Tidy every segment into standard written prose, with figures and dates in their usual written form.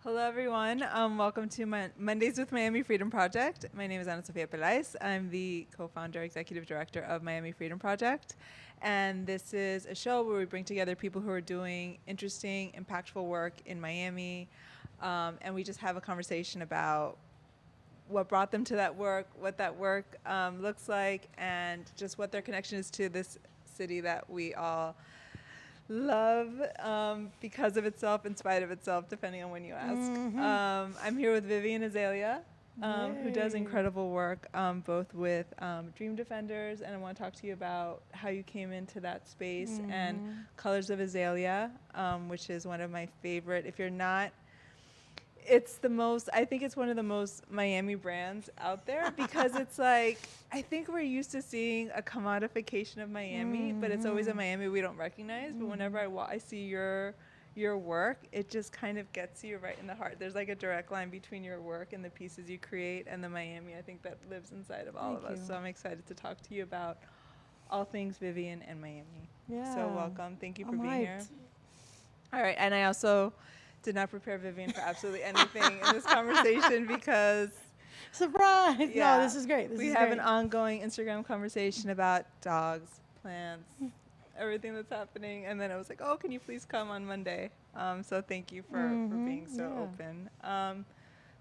Hello, everyone. Welcome to Mondays with Miami Freedom Project. My name is Sofia Pelaez. I'm the co-founder, executive director of Miami Freedom Project. And this is a show where we bring together people who are doing interesting, impactful work in Miami. And we just have a conversation about what brought them to that work, what that work looks like, and just what their connection is to this city that we all love because of itself, in spite of itself, depending on when you ask. I'm here with Vivian Azalia, who does incredible work both with Dream Defenders, and I want to talk to you about how you came into that space, and Colors of Azalea, which is one of my favorite. If you're not, I think it's one of the most Miami brands out there because it's like, I think we're used to seeing a commodification of Miami, but it's always a Miami we don't recognize. But whenever I see your work, it just kind of gets you right in the heart. There's like a direct line between your work and the pieces you create and the Miami, I think, that lives inside of all of us. So I'm excited to talk to you about all things Vivian and Miami. Yeah. So welcome. Thank you for being here. All right. And I also did not prepare Vivian for absolutely anything in this conversation because surprise! Yeah, no, this is great. We have an ongoing Instagram conversation about dogs, plants, everything that's happening, and then I was like, "Oh, can you please come on Monday?" So thank you for being so open.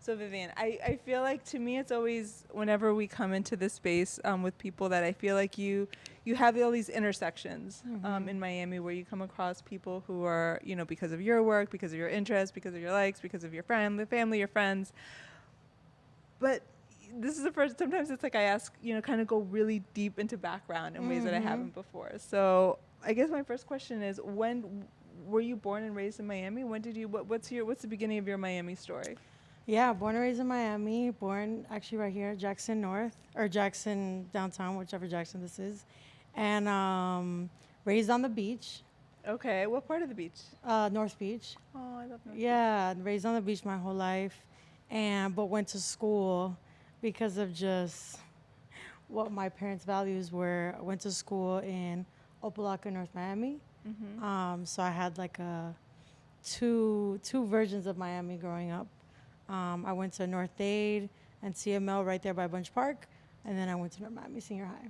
So Vivian, I feel like to me it's always whenever we come into this space with people that I feel like you have all these intersections in Miami where you come across people who are, because of your work, because of your interests, because of your likes, because of your family, your friends. But this is the first, sometimes it's like I ask, kind of go really deep into background in ways that I haven't before. So I guess my first question is, when were you born and raised in Miami? When did you, what's the beginning of your Miami story? Yeah, born and raised in Miami, born actually right here, Jackson North, or Jackson downtown, whichever Jackson this is. And raised on the beach. Okay, what part of the beach? North Beach. Oh, I love North Beach. Yeah, raised on the beach my whole life, but went to school because of just what my parents' values were. I went to school in Opelika, North Miami. So I had like two versions of Miami growing up. I went to North Dade and CML right there by Bunch Park, and then I went to North Miami Senior High.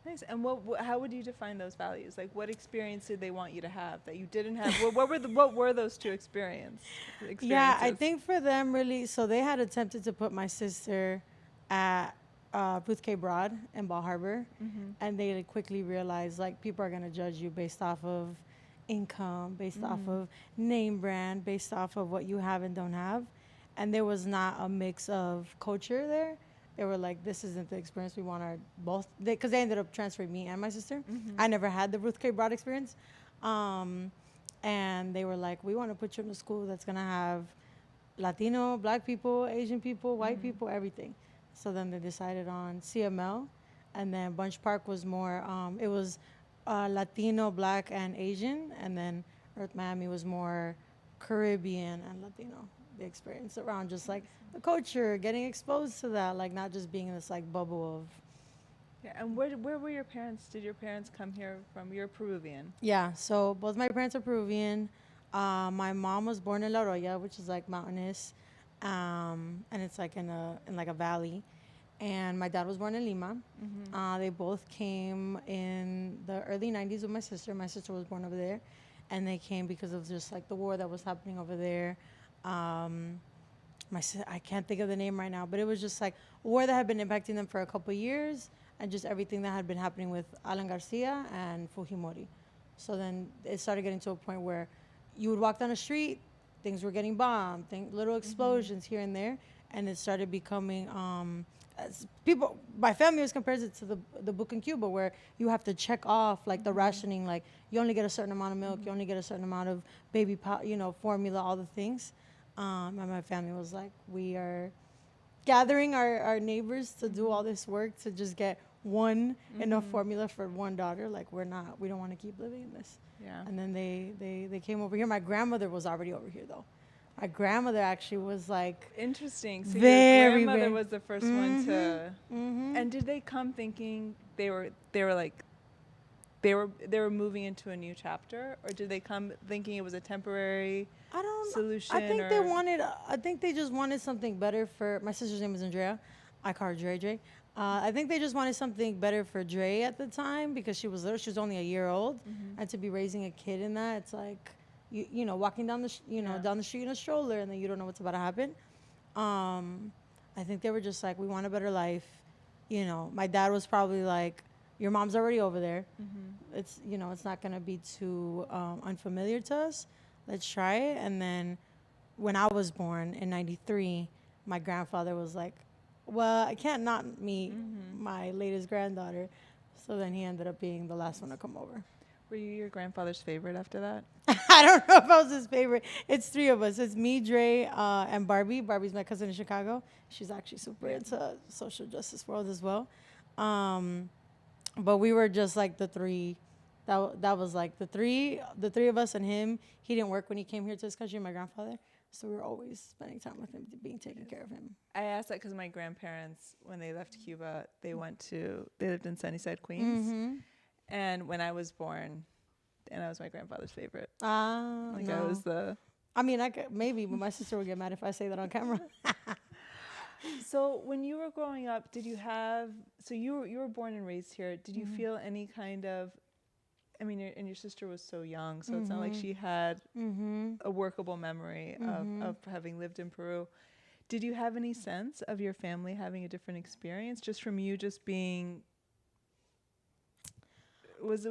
Nice. And how would you define those values? Like, what experience did they want you to have that you didn't have? what were those two experiences? Yeah, I think for them really, so they had attempted to put my sister at Ruth K. Broad in Bal Harbor, and they quickly realized like people are gonna judge you based off of income, based off of name brand, based off of what you have and don't have. And there was not a mix of culture there. They were like, this isn't the experience we want our both, because they ended up transferring me and my sister. I never had the Ruth K. Broad experience. And they were like, we want to put you in a school that's going to have Latino, Black people, Asian people, white people, everything. So then they decided on CML. And then Bunch Park was more, it was Latino, Black, and Asian. And then North Miami was more Caribbean and Latino. The experience around just like the culture, getting exposed to that, like not just being in this like bubble of. Yeah, and where were your parents? Did your parents come here from? You're Peruvian. Yeah, so both my parents are Peruvian. My mom was born in La Roya, which is like mountainous, and it's like in like a valley. And my dad was born in Lima. They both came in the early 90s with my sister. My sister was born over there, and they came because of just like the war that was happening over there. I can't think of the name right now, but it was just like a war that had been impacting them for a couple of years, and just everything that had been happening with Alan Garcia and Fujimori. So then it started getting to a point where you would walk down the street, things were getting bombed, little explosions here and there, and it started becoming as people, my family always compares it to the book in Cuba, where you have to check off like the rationing, like you only get a certain amount of milk, you only get a certain amount of baby formula, all the things. And my family was like, we are gathering our neighbors to do all this work to just get one enough formula for one daughter. Like we don't want to keep living in this. Yeah. And then they came over here. My grandmother was already over here though. My grandmother actually was like interesting. So your grandmother was the first one to. And did they come thinking they were like they were moving into a new chapter, or did they come thinking it was a temporary solution? I think or they wanted. I think they just wanted something better for my sister's name is Andrea. I call her Dre Dre. I think they just wanted something better for Dre at the time because she was little. She was only a year old, and to be raising a kid in that, it's like you know walking down the down the street in a stroller, and then you don't know what's about to happen. I think they were just like, we want a better life. You know, my dad was probably like, your mom's already over there. It's it's not gonna be too unfamiliar to us. Let's try it. And then when I was born in '93, my grandfather was like, well, I can't not meet my latest granddaughter. So then he ended up being the last one to come over. Were you your grandfather's favorite after that? I don't know if I was his favorite. It's three of us. It's me, Dre, and Barbie. Barbie's my cousin in Chicago. She's actually super into social justice world as well. But we were just like the three. That was like the three of us and him. He didn't work when he came here to this country, my grandfather. So we were always spending time with him, being taken care of him. I asked that because my grandparents, when they left Cuba, they lived in Sunnyside, Queens. And when I was born, and I was my grandfather's favorite. I was the... I mean, I could, maybe, but my sister would get mad if I say that on camera. So when you were growing up, did you have... So you were born and raised here. Did you feel any kind of... I mean, and your sister was so young, so it's not like she had a workable memory of having lived in Peru. Did you have any sense of your family having a different experience just from you just being...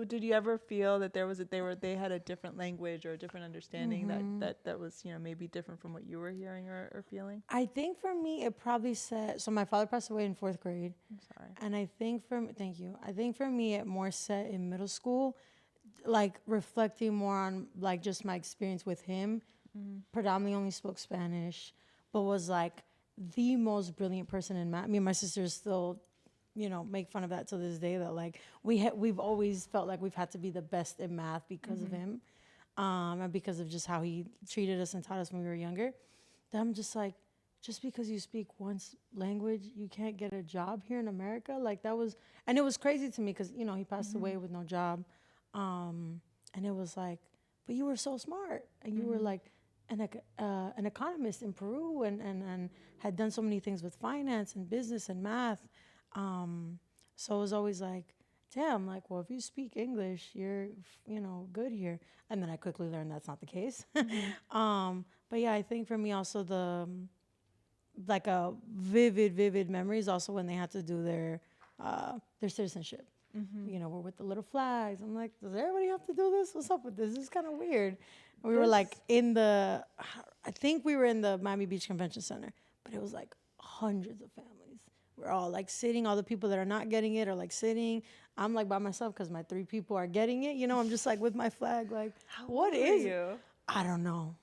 Did you ever feel that they had a different language or a different understanding that was maybe different from what you were hearing or feeling? I think for me it probably set. So my father passed away in 4th grade. I'm sorry. And I think thank you. I think for me it more set in middle school, like reflecting more on like just my experience with him. Predominantly only spoke Spanish, but was like the most brilliant person in math. Me and my sister still make fun of that to this day, that like we've always felt like we've had to be the best in math because of him, and because of just how he treated us and taught us when we were younger. That I'm just like, just because you speak one language, you can't get a job here in America. Like that was, and it was crazy to me because he passed away with no job, and it was like, but you were so smart, and you were like an economist in Peru, and had done so many things with finance and business and math. So it was always like, damn, like, well, if you speak English, you're, good here. And then I quickly learned that's not the case. But yeah, I think for me also like a vivid memories also when they had to do their citizenship. We're with the little flags. I'm like, does everybody have to do this? What's up with this? This is kind of weird. We were like I think we were in the Miami Beach Convention Center, but it was like hundreds of families. We're all like sitting. All the people that are not getting it are like sitting. I'm like by myself because my 3 people are getting it. I'm just like with my flag. Like, what is you? I don't know.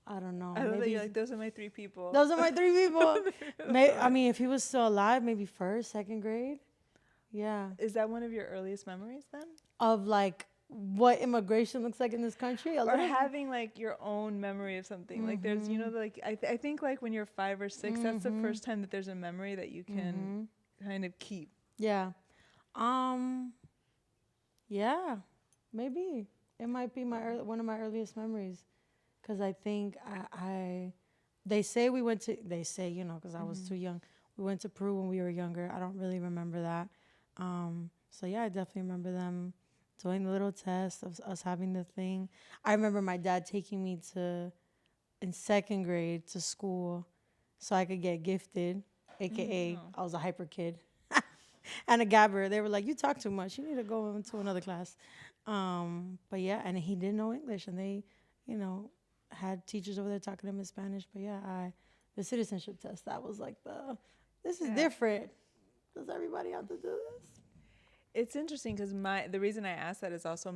I love that you're like, those are my 3 people. Those are my 3 people. I mean, if he was still alive, maybe 1st, 2nd grade. Yeah. Is that one of your earliest memories then? Of like what immigration looks like in this country? Or having like your own memory of something. Like there's, like I think like when you're 5 or 6, that's the first time that there's a memory that you can kind of keep. Yeah. Yeah, maybe. It might be one of my earliest memories. Because I think they say, because I was too young. We went to Peru when we were younger. I don't really remember that. So yeah, I definitely remember them doing the little test of us having the thing. I remember my dad taking me in 2nd grade to school so I could get gifted, AKA I was a hyper kid. And a gabber. They were like, you talk too much. You need to go into another class. But yeah, and he didn't know English. And they, had teachers over there talking to him in Spanish. But yeah, the citizenship test, that was like this is different. Does everybody have to do this? It's interesting because the reason I asked that is also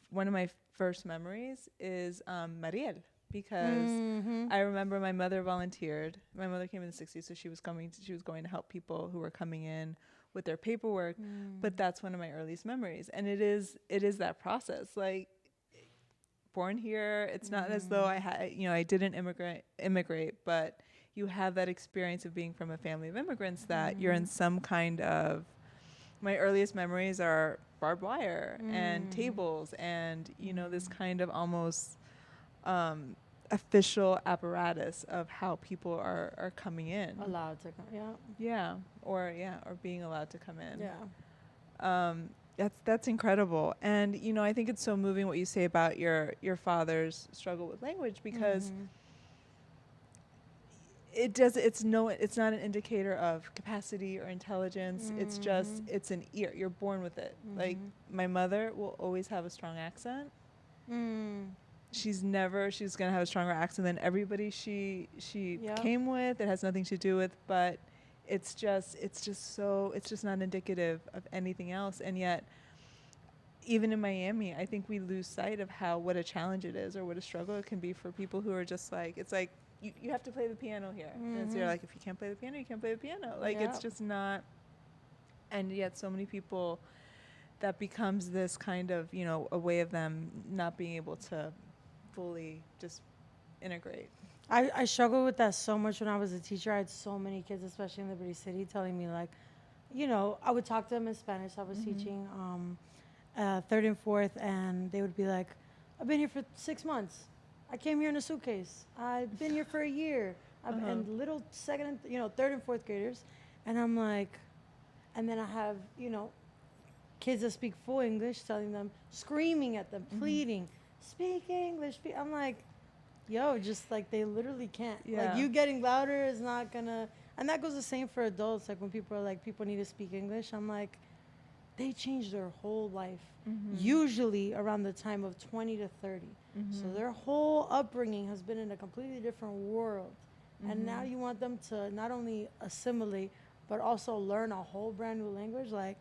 one of my first memories is Mariel, because I remember my mother volunteered. My mother came in the 60s, so she was going to help people who were coming in with their paperwork. But that's one of my earliest memories, and it is that process. Like, born here, it's not as though I didn't immigrate, but you have that experience of being from a family of immigrants that you're in some kind of. My earliest memories are barbed wire and tables and this kind of almost official apparatus of how people are coming in. Allowed to come. Yeah. Or being allowed to come in. Yeah. That's incredible. And I think it's so moving what you say about your father's struggle with language, because it's not an indicator of capacity or intelligence. It's just, it's an ear. You're born with it. Like, my mother will always have a strong accent. She's gonna have a stronger accent than everybody she came with. It has nothing to do with, but it's just not indicative of anything else. And yet, even in Miami, I think we lose sight of what a challenge it is, or what a struggle it can be for people who are just like, it's like, you have to play the piano here. And so you're like, if you can't play the piano, you can't play the piano. Like, it's just not. And yet so many people, that becomes this kind of, a way of them not being able to fully just integrate. I struggled with that so much when I was a teacher. I had so many kids, especially in Liberty City, telling me, like, I would talk to them in Spanish. I was teaching third and fourth, and they would be like, I've been here for 6 months. I came here in a suitcase. I've been here for a year. And little second and, third and fourth graders. And I'm like, and then I have, kids that speak full English, telling them, screaming at them, pleading, speak English. I'm like, yo, just like, they literally can't. Yeah. Like, you getting louder is not gonna, and that goes the same for adults. Like, when people are like, people need to speak English, I'm like, they change their whole life, usually around the time of 20 to 30. So their whole upbringing has been in a completely different world. And now you want them to not only assimilate, but also learn a whole brand new language. Like,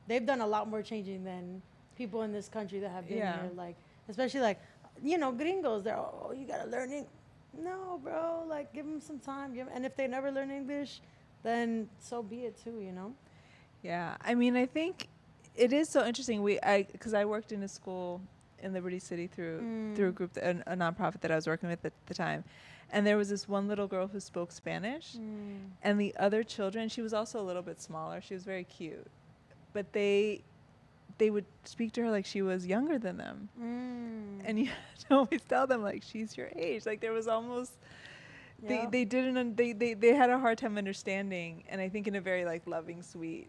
they've done a lot more changing than people in this country that have been here. Like, especially like, gringos, they're, oh, you gotta learn English. No, bro, like, give them some time. And if they never learn English, then so be it too, Yeah, I mean, I think it is so interesting. Because I worked in a school in Liberty City through a group, a nonprofit that I was working with at the time. And there was this one little girl who spoke Spanish, and the other children, she was also a little bit smaller. She was very cute, but they would speak to her like she was younger than them. And you had to always tell them, like, she's your age. Like, there was almost, they had a hard time understanding, and I think in a very, like, loving, sweet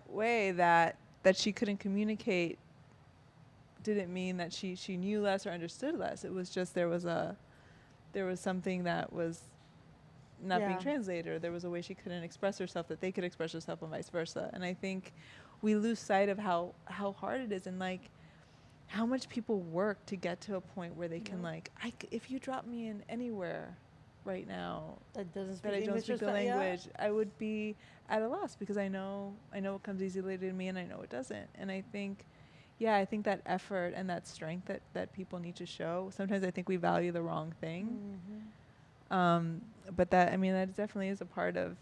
way, that she couldn't communicate didn't mean that she knew less or understood less. It was just there was something that was not being translated, or there was a way she couldn't express herself that they could express herself, and vice versa. And I think we lose sight of how hard it is, and like how much people work to get to a point where they can, like, if you drop me in anywhere right now that I don't speak the language, I would be at a loss, because I know what comes easily to me, and I know it doesn't. And I think that effort and that strength that people need to show, sometimes I think we value the wrong thing. But that definitely is a part of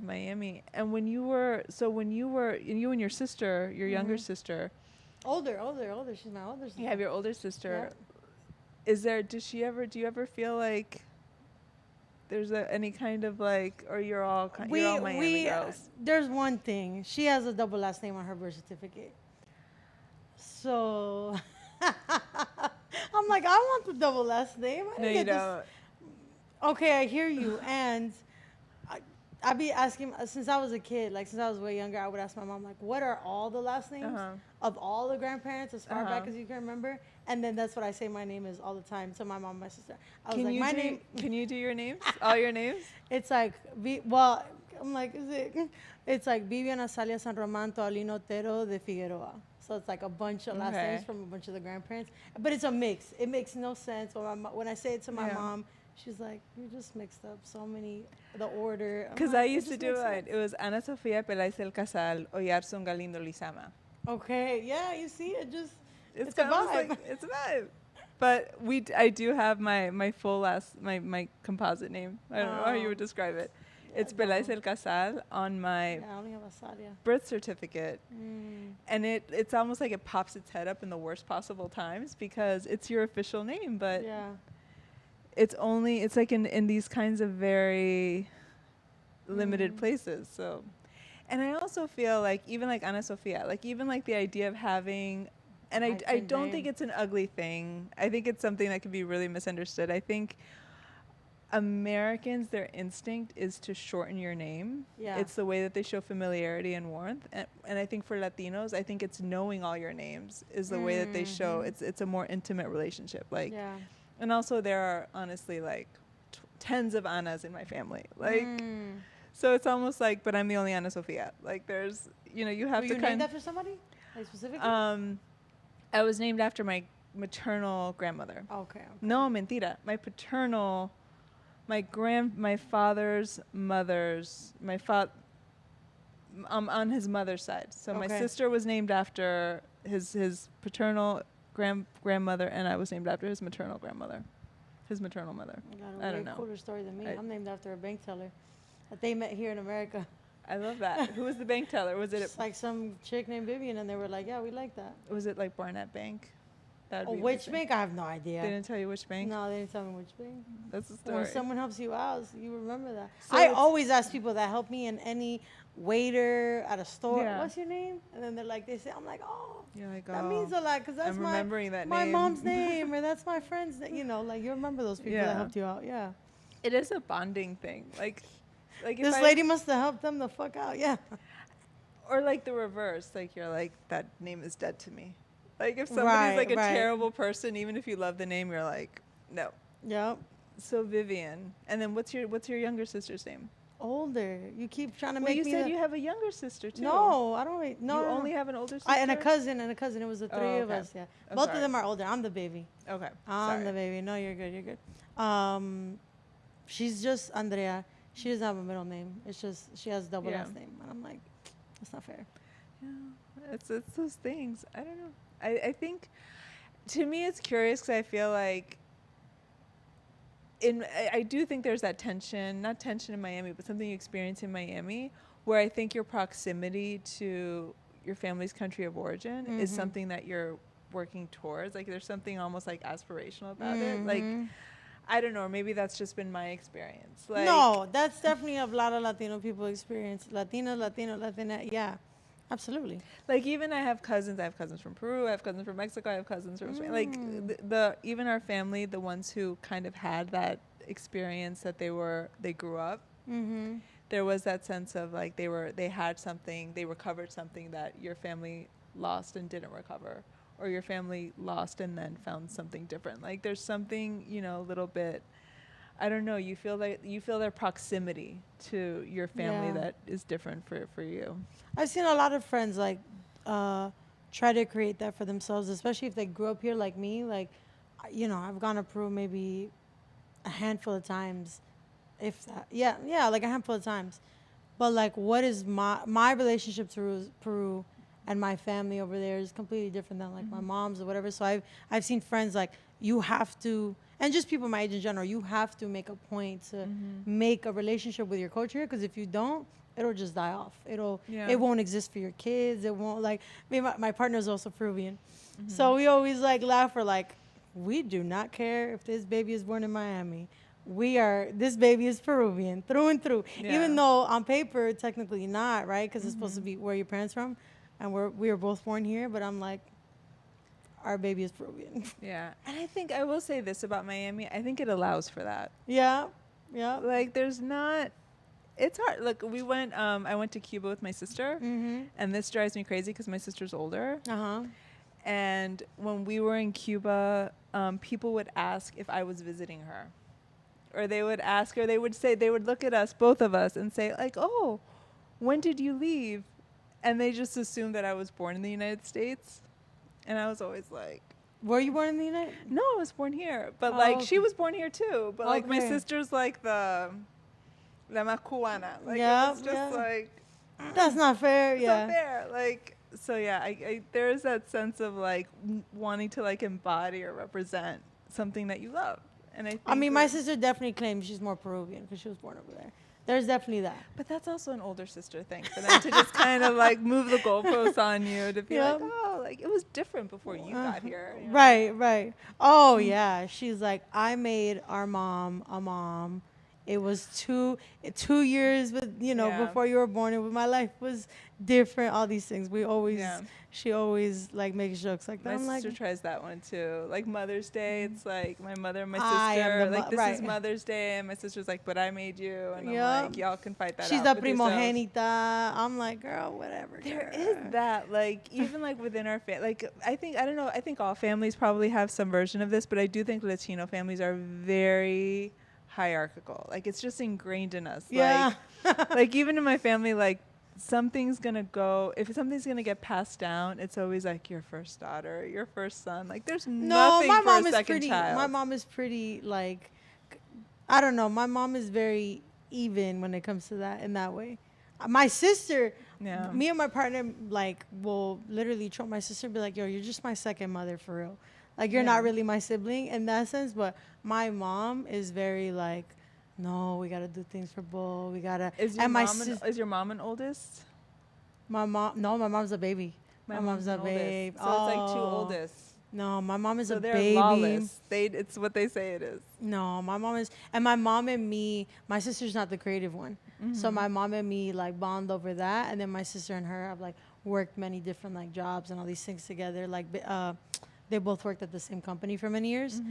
Miami. And when you and your sister, your younger sister, older, she's my older sister. You have your older sister. Yeah. Do you ever feel like there's any kind of, like, or you're all Miami girls? There's one thing. She has a double last name on her birth certificate. So I'm like, I want the double last name. No, you don't. Okay, I hear you. And I'd be asking, since I was a kid, like since I was way younger, I would ask my mom, like, what are all the last names of all the grandparents as far back as you can remember? And then that's what I say my name is all the time to my mom and my sister. I was like, my name. Can you do your names? All your names? It's like, I'm like, it's like Vivian Azalia San Román Toalino Otero de Figueroa. So it's like a bunch of last names from a bunch of the grandparents. But it's a mix. It makes no sense. When I say it to my mom, she's like, you just mixed up so many, the order. Because I used to do it. It was Ana Sofia Pelaez el Casal, Oyarson Galindo Lizama. Okay, yeah, you see, it's a vibe. It's a vibe. But I do have my full last, my composite name. I don't know how you would describe it. It's Pelaez el Casal on my I only have Azalia. Birth certificate. And it's almost like it pops its head up in the worst possible times, because it's your official name, but it's like in these kinds of very limited places. So, and I also feel like even like Ana Sofia, like even like the idea of having, and I don't think it's an ugly thing. I think it's something that can be really misunderstood. I think Americans, their instinct is to shorten your name. Yeah. It's the way that they show familiarity and warmth. And I think for Latinos, I think it's knowing all your names is the way that they show. It's a more intimate relationship. Like, Yeah. and also there are honestly like tens of Annas in my family. Like, so it's almost like, but I'm the only Ana Sofia. Like, there's, you have Were to you named after somebody? Like specifically? I was named after my maternal grandmother. Okay. No, mentira. My father's mother's, on his mother's side. So my sister was named after his paternal grandmother, and I was named after his maternal grandmother, his maternal mother. I don't know. Cooler story than me. I'm named after a bank teller that they met here in America. I love that. Who was the bank teller? Was it It's like some chick named Vivian, and they were like, "Yeah, we like that." Was it like Barnett Bank? Which bank? I have no idea. They didn't tell you which bank? No, they didn't tell me which bank. That's the story. When someone helps you out, you remember that. So I always ask people that help me in any waiter at a store, what's your name? And then they're like, I'm like, oh, you're like, that means a lot because that's my mom's name or that's my friend's name. Like you remember those people that helped you out. Yeah. It is a bonding thing. Like this lady must have helped them the fuck out. Yeah. Or like the reverse. Like you're like, that name is dead to me. Like if somebody's like a terrible person, even if you love the name, you're like, no. Yep. So Vivian, and then what's your younger sister's name? Older. You keep trying to make me. You said you have a younger sister too. No, I don't. No, you only have an older sister. And a cousin. It was the three of us. Yeah. Both of them are older. I'm the baby. Okay. I'm the baby. No, you're good. You're good. She's just Andrea. She doesn't have a middle name. It's just she has double last name, and I'm like, that's not fair. Yeah, it's those things. I don't know. I think, to me, it's curious because I feel like I do think there's that tension, not tension in Miami, but something you experience in Miami, where I think your proximity to your family's country of origin is something that you're working towards. Like there's something almost like aspirational about it. Like, I don't know, or maybe that's just been my experience. Like, no, that's definitely a lot of Latino people experience. Latina, yeah. Absolutely. Like even I have cousins from Peru, I have cousins from Mexico, I have cousins from Spain. Like even our family, the ones who kind of had that experience that they grew up. There was that sense of like they had something, they recovered something that your family lost and didn't recover, or your family lost and then found something different. Like there's something, a little bit, I don't know, you feel their proximity to your family that is different for you. I've seen a lot of friends like try to create that for themselves, especially if they grew up here like me. Like, I've gone to Peru maybe a handful of times, if that. Yeah, like a handful of times. But like, what is my relationship to Peru and my family over there is completely different than like my mom's or whatever. So I've seen friends like you have to, and just people my age in general, you have to make a point to make a relationship with your culture, because if you don't, it'll just die off. It won't exist for your kids. It won't, like, my partner is also Peruvian. So we always like laugh. We're like, we do not care if this baby is born in Miami. This baby is Peruvian through and through. Yeah. Even though on paper, technically not, right? Because it's supposed to be where your parents from. And we were both born here. But I'm like, our baby is Peruvian. Yeah. And I think I will say this about Miami. I think it allows for that. Yeah. Like there's not... It's hard. Look, I went to Cuba with my sister, and this drives me crazy because my sister's older. And when we were in Cuba, people would ask if I was visiting her. Or they would ask, or they would look at us, both of us, and say, like, oh, when did you leave? And they just assumed that I was born in the United States. And I was always like... Were you born in the United States? No, I was born here. But, she was born here, too. But, my sister's, like, La más cubana. Like, it was just like... That's not fair, It's not fair. Like, so, yeah, I there is that sense of, like, wanting to, like, embody or represent something that you love. And I think my sister definitely claims she's more Peruvian because she was born over there. There's definitely that. But that's also an older sister thing for them to just kind of, like, move the goalposts on you to be like, oh, like, it was different before you got here. You know? Right. Oh, yeah. She's like, I made our mom a mom It was 2 years with, Yeah. before you were born. My life was different. All these things. Yeah. She always like makes jokes like that. My I'm like, sister tries that one too. Like Mother's Day, it's like my mother and my I am sister. the Like this is right. Mother's Day, and my sister's like, "But I made you," and I'm Yeah. like, "Y'all can fight that She's out the with yourselves." primogenita. I'm like, girl, whatever. There girl. is that, like, even like within our family, like, I don't know, I think all families probably have some version of this, but I do think Latino families are very hierarchical. Like, it's just ingrained in us. Yeah. Like even in my family, like, something's gonna go, if something's gonna get passed down, it's always like your first daughter, your first son. Like, there's No, nothing my for mom a is second pretty. child. My mom is pretty like, I don't know. My mom is very even when it comes to that in that way. My sister, Yeah. me and my partner, like, will literally troll my sister and be like, yo, you're just my second mother for real. Like, you're Yeah. not really my sibling in that sense. But my mom is very like, no, we got to do things for both. We got to. Is your And my mom is your mom an oldest? my mom, no, my mom's a baby. My mom's a an oldest. babe. So it's like two oldest. No, my mom is So a they're baby. lawless. It's what they say it is. No, my mom is, and my mom and me, my sister's not the creative one. So my mom and me like bond over that. And then my sister and her have like worked many different like jobs and all these things together. Like, they both worked at the same company for many years.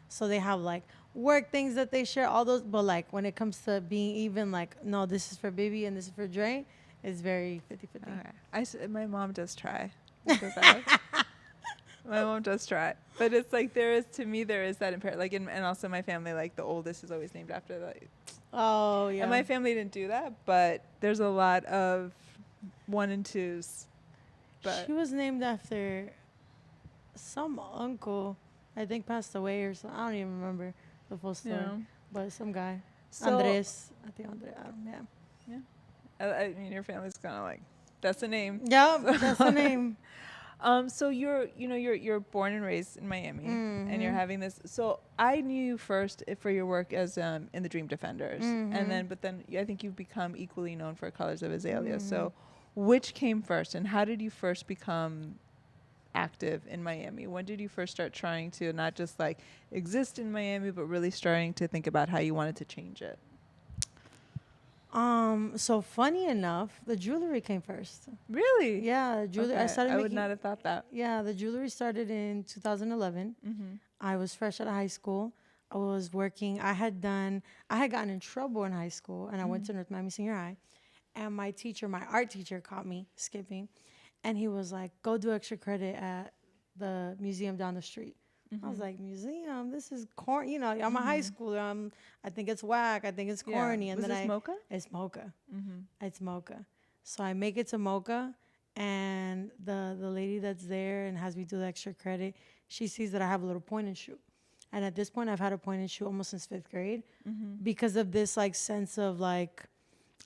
So they have like work things that they share, all those. But like when it comes to being even, like, no, this is for baby and this is for Dre, it's very 50-50. Okay. My mom does try. My mom does try, but it's like there is that imperative. Like, and also my family, like the oldest is always named after the. Oh yeah. And my family didn't do that, but there's a lot of 1 and 2s. But She was named after some uncle, I think passed away or something. I don't even remember the full story. Yeah. But some guy. So- Andres. I think Andres. I don't know. Yeah. I mean, your family's kind of like, that's a name. Yeah, that's the name. So you're born and raised in Miami, and you're having this. So I knew you first for your work as in the Dream Defenders, and but then I think you've become equally known for Colors of Azalea. So, which came first, and how did you first become active in Miami? When did you first start trying to not just like exist in Miami, but really starting to think about how you wanted to change it? So funny enough, the jewelry came first. Really? Yeah, the jewelry. Okay. I would not have thought that. Yeah, the jewelry started in 2011. I was fresh out of high school. I was working. I had gotten in trouble in high school, and I went to North Miami Senior High. And my art teacher, caught me skipping, and he was like, "Go do extra credit at the museum down the street." I was like, "Museum? This is corny. I'm a high schooler. I think it's whack. I think it's corny." And Was then this Mocha? It's Mocha. It's Mocha. So I make it to Mocha, and the lady that's there and has me do the extra credit, she sees that I have a little point and shoot. And at this point, I've had a point and shoot almost since 5th grade because of this like sense of like,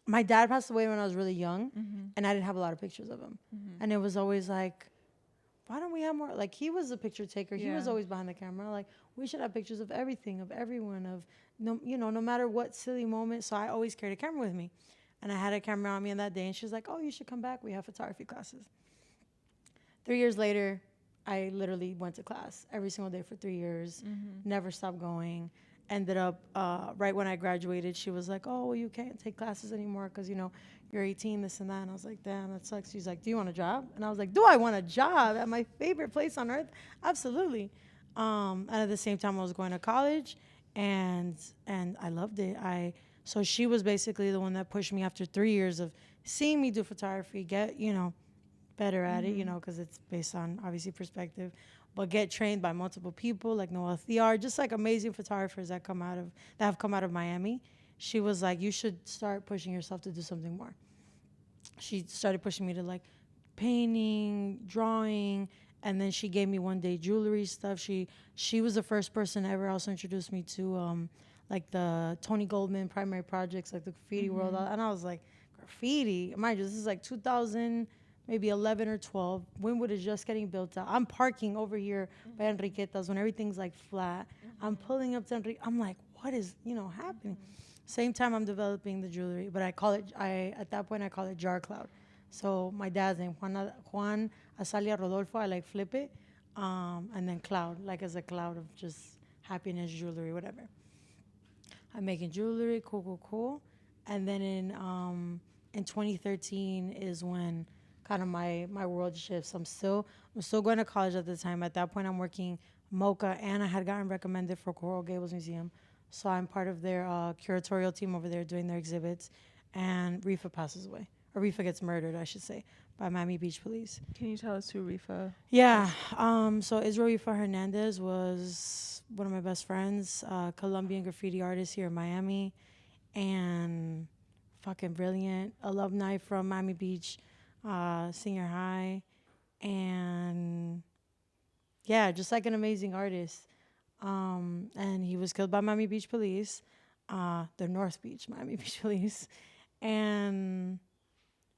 my dad passed away when I was really young, and I didn't have a lot of pictures of him. And it was always like, why don't we have more? Like, he was a picture taker. He was always behind the camera. Like, we should have pictures of everything, of everyone, of no matter what silly moment. So I always carried a camera with me. And I had a camera on me on that day, and she's like, "Oh, you should come back. We have photography classes." 3 years later, I literally went to class every single day for 3 years, never stopped going. Ended up, right when I graduated, she was like, "Oh, well, you can't take classes anymore because, you're 18, this and that." And I was like, "Damn, that sucks." She's like, "Do you want a job?" And I was like, "Do I want a job at my favorite place on earth?" Absolutely. And at the same time, I was going to college, and I loved it. So she was basically the one that pushed me after 3 years of seeing me do photography, get, better at it, because it's based on obviously perspective, but get trained by multiple people like Noel Thiar, just like amazing photographers that have come out of Miami. She was like, "You should start pushing yourself to do something more." She started pushing me to like painting, drawing, and then she gave me one day jewelry stuff. She was the first person ever also introduced me to like the Tony Goldman primary projects, like the graffiti world, and I was like, graffiti? Mind you, this is like 2000. Maybe 11 or 12. Wynwood is just getting built out. I'm parking over here by Enriqueta's when everything's like flat. I'm pulling up to I'm like, what is, happening? Same time I'm developing the jewelry, but at that point I call it Jar Cloud. So my dad's name, Juan Azalia Rodolfo, I like flip it. And then Cloud, like as a cloud of just happiness, jewelry, whatever. I'm making jewelry, cool. And then in 2013 is when kind of my world shifts. I'm still going to college at the time. At that point, I'm working Mocha, and I had gotten recommended for Coral Gables Museum, so I'm part of their curatorial team over there doing their exhibits. And Rifa passes away, or Rifa gets murdered, I should say, by Miami Beach police. Can you tell us who Rifa? Yeah. So Israel Rifa Hernandez was one of my best friends, Colombian graffiti artist here in Miami, and fucking brilliant alumni from Miami Beach Senior High, and yeah, just like an amazing artist. And he was killed by Miami Beach police, the North Beach Miami Beach police, and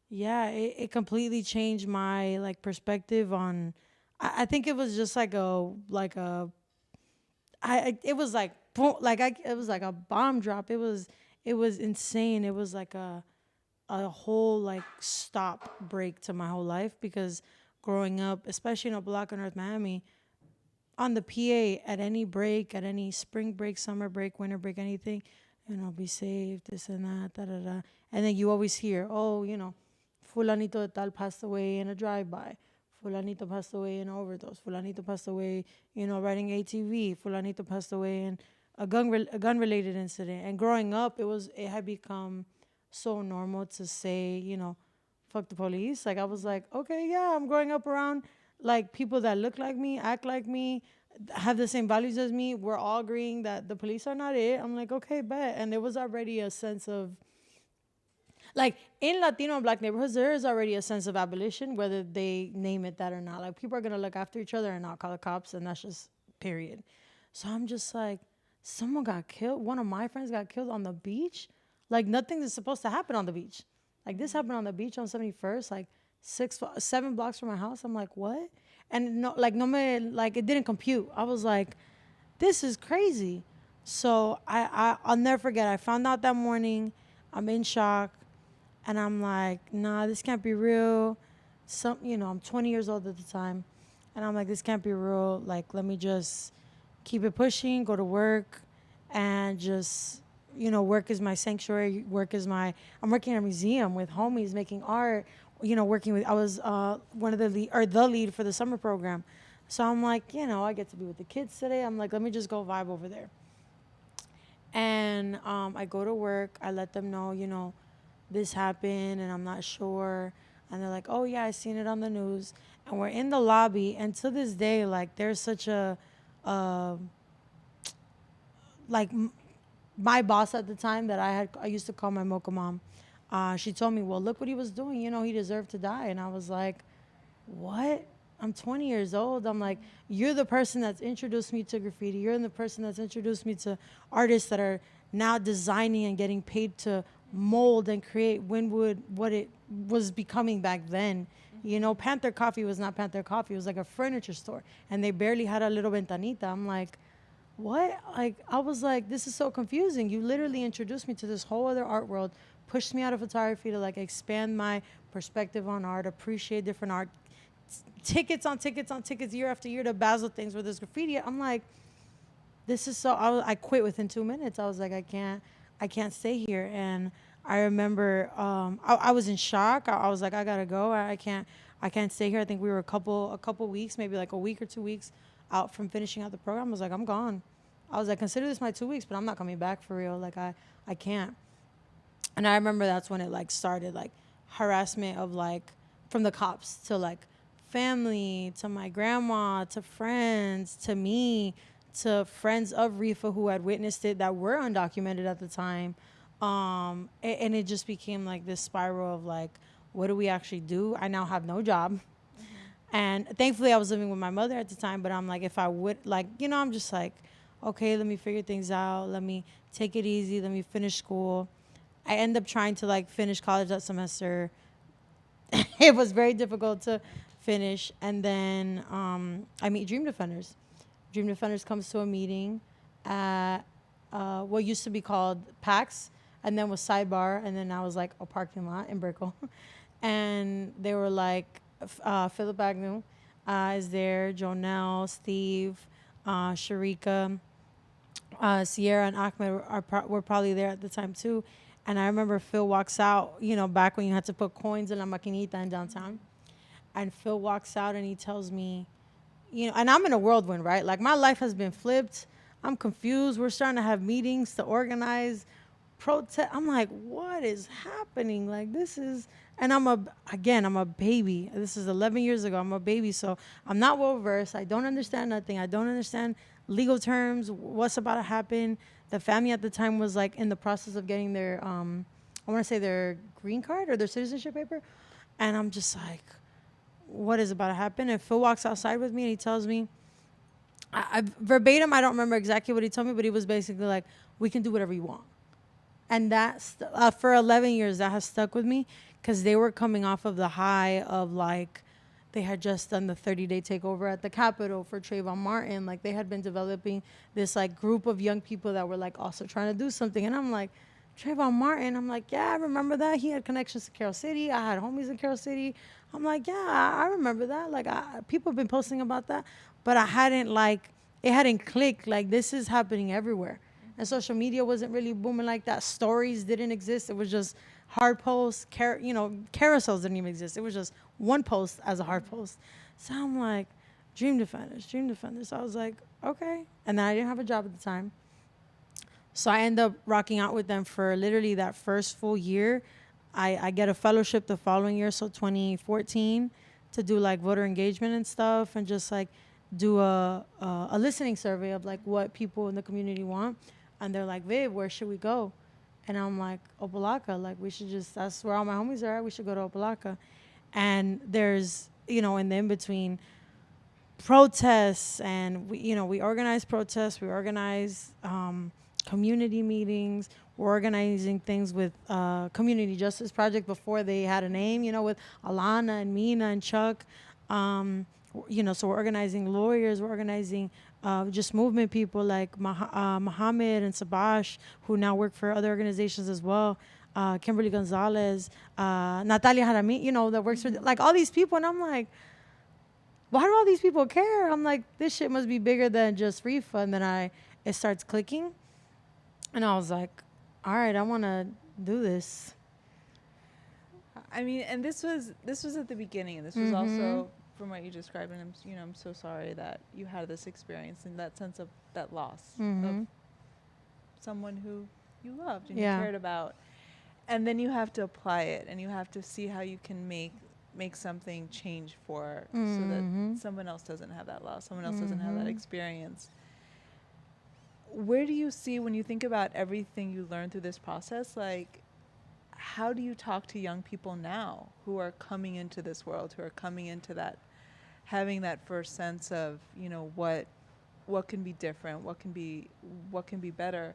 yeah, it completely changed my like perspective on. I think it was just like it was like boom, it was like a bomb drop. It was insane. It was like a whole like stop break to my whole life, because growing up, especially in a block in North Miami, on the PA at any break, at any spring break, summer break, winter break, anything, be safe, this and that, da da da. And then you always hear, oh, Fulanito de tal passed away in a drive-by. Fulanito passed away in an overdose. Fulanito passed away, riding ATV. Fulanito passed away in a gun-related incident. And growing up, it had become so normal to say, fuck the police. Like, I was like, okay, yeah, I'm growing up around like people that look like me, act like me, have the same values as me. We're all agreeing that the police are not it. I'm like, okay, bet. And there was already a sense of, like, in Latino and Black neighborhoods, there is already a sense of abolition, whether they name it that or not. Like, people are going to look after each other and not call the cops, and that's just period. So I'm just like, someone got killed. One of my friends got killed on the beach. Like, nothing is supposed to happen on the beach. Like, this happened on the beach on 71st, like 7 blocks from my house. I'm like, what? And it didn't compute. I was like, this is crazy. So I'll never forget. I found out that morning. I'm in shock. And I'm like, nah, this can't be real. I'm 20 years old at the time. And I'm like, this can't be real. Like, let me just keep it pushing, go to work, and just, work is my sanctuary. I'm working at a museum with homies, making art, I was one of the lead for the summer program. So I'm like, I get to be with the kids today. I'm like, let me just go vibe over there. And I go to work. I let them know, this happened and I'm not sure. And they're like, oh yeah, I seen it on the news. And we're in the lobby, and to this day, like, there's such a my boss at the time that I used to call my mocha mom. She told me, well, look what he was doing. He deserved to die. And I was like, what? I'm 20 years old. I'm like, you're the person that's introduced me to graffiti. You're the person that's introduced me to artists that are now designing and getting paid to mold and create Wynwood what it was becoming back then. Panther Coffee was not Panther Coffee. It was like a furniture store. And they barely had a little ventanita. I'm like, what? Like, I was like, this is so confusing. You literally introduced me to this whole other art world, pushed me out of photography to like expand my perspective on art, appreciate different art, tickets on tickets on tickets year after year to Basel things where there's graffiti. I'm like, this is so, I quit within 2 minutes. I was like, I can't stay here. And I remember I was in shock. I was like, I gotta go. I can't stay here. I think we were a couple weeks, maybe like a week or 2 weeks out from finishing out the program. I was like, I'm gone. I was like, consider this my 2 weeks, but I'm not coming back for real. Like, I can't. And I remember that's when it like started, like harassment of like from the cops to like family, to my grandma, to friends, to me, to friends of Rifa who had witnessed it that were undocumented at the time. And it just became like this spiral of like, what do we actually do? I now have no job. And thankfully I was living with my mother at the time, but I'm like, if I would, like, I'm just like, okay, let me figure things out. Let me take it easy. Let me finish school. I end up trying to like finish college that semester. It was very difficult to finish. And then I meet Dream Defenders. Dream Defenders comes to a meeting at what used to be called PAX, and then was Sidebar, and then now was like a parking lot in Brickell. And they were like, Philip Agnew is there, Jonelle, Steve, Sharika, Sierra and Ahmed were probably there at the time too. And I remember Phil walks out, back when you had to put coins in La Maquinita in downtown. And Phil walks out and he tells me, and I'm in a whirlwind, right? Like my life has been flipped. I'm confused. We're starting to have meetings to organize protest. I'm like, what is happening? Like this is, and I'm a baby. This is 11 years ago. I'm a baby. So I'm not well versed. I don't understand nothing. I don't understand legal terms, what's about to happen. The family at the time was like in the process of getting their, I want to say their green card or their citizenship paper. And I'm just like, what is about to happen? And Phil walks outside with me and he tells me, I verbatim, I don't remember exactly what he told me, but he was basically like, we can do whatever you want. And that's, for 11 years, that has stuck with me because they were coming off of the high of like, they had just done the 30-day takeover at the Capitol for Trayvon Martin. Like they had been developing this like group of young people that were like also trying to do something. And I'm like, Trayvon Martin, I'm like, yeah, I remember that. He had connections to Carroll City. I had homies in Carroll City. I'm like, yeah, I remember that. Like people have been posting about that, but I hadn't it hadn't clicked. Like this is happening everywhere. And social media wasn't really booming like that. Stories didn't exist. It was just hard posts. Carousels didn't even exist. It was just one post as a hard post. So I'm like, Dream Defenders. So I was like, okay. And then I didn't have a job at the time. So I end up rocking out with them for literally that first full year. I get a fellowship the following year, so 2014, to do like voter engagement and stuff and just like do a listening survey of like what people in the community want. And they're like, Viv, where should we go? And I'm like, Opalaka. Like we should that's where all my homies are at. We should go to Opalaka. And there's, in the in-between protests and we organize protests. We organize community meetings. We're organizing things with Community Justice Project before they had a name, with Alana and Mina and Chuck. So we're organizing lawyers. We're organizing just movement people like Mohammed and Sabash, who now work for other organizations as well. Kimberly Gonzalez, Natalia Jarami, that works for like all these people. And I'm like, why do all these people care? I'm like, this shit must be bigger than just REFA. And then it starts clicking. And I was like, all right, I want to do this. I mean, and this was at the beginning, and this was also from what you described, and I'm so sorry that you had this experience and that sense of that loss of someone who you loved and you cared about, and then you have to apply it and you have to see how you can make something change so that someone else doesn't have that loss, someone else doesn't have that experience. Where do you see, when you think about everything you learned through this process, like, how do you talk to young people now who are coming into this world, who are coming into that, having that first sense of, what can be different, what can be better?